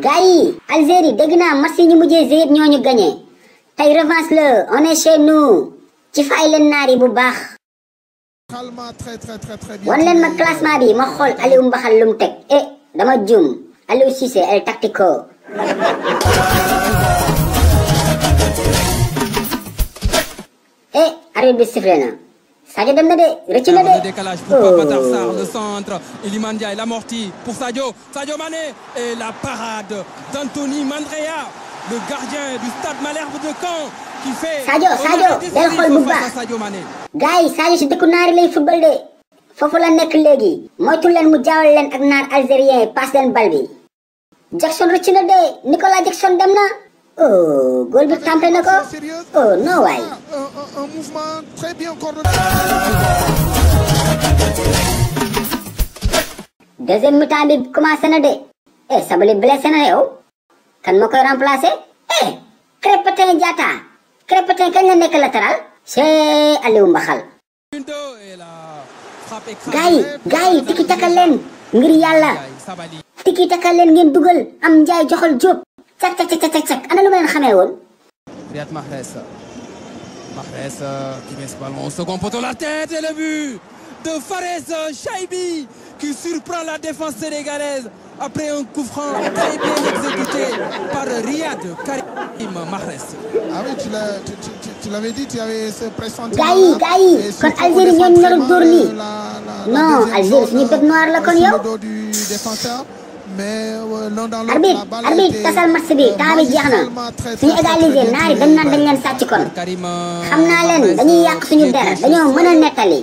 gars yi Algérie dégg naa match yi ñu mujjee jouer ñoo ñu gagné tey revanche la on est chez nous ci fay leen naar yi bu baax. wan leen ma classement bi ma xool Aliou Mbaxal lu mu teg dama juum Aliou Cissé El Tactico. arbitre bi sifflé na Sadio dem na de rëcc na de. Le décalage pour Pape Matar Sarr, le centre. Iliman Ndiaye l'amorti pour Sadio Mané et la parade d'Anthony Mandrea, le gardien du stade Malherbe de Caen qui fait. Sadio del xool bu baax gars yi Sadio si dëkku naari lay football de foofu la nekk léegi moytu leen mu jaawal leen ak naar algérien yi passe leen bal bi. Jackson rëcc na de Nicolas Jackson dem na. Goal bi tampé na ko. Non waay. Un mouvement très bien coordonné. Deuxième mi-temps bi commencé na de. Sabaly blessé na yow. Kan moo koy remplacer. Krépin Diatta. Krépin kañ la nekk latéral. c'est Aliou Mbaxal. gars yi tiki taka leen ngir yàlla. tiki taka leen ngeen dugal am Ndiaye joxal Diop. cak ana lu ma leen xamee woon. Riyad Mahrez qui met ce ballon au second poteau, la tête et le but de Fares Chaibi qui surprend la défense sénégalaise après un coup franc très bien exécuté par Riyad Karim Mahrez. Ah oui, tu l'avais dit, tu avais ce pressentiment. gars yi kon Algérie ñoo nar a dóor nii. non Algérie suñu bête noire la kon yow. mais non dans arbitre tasal match bi temps bi jeex na suñu égaliser naari dañ naan dañ leen sàcc kon xam naa leen dañuy yàq suñu der dañoo mën a nettali.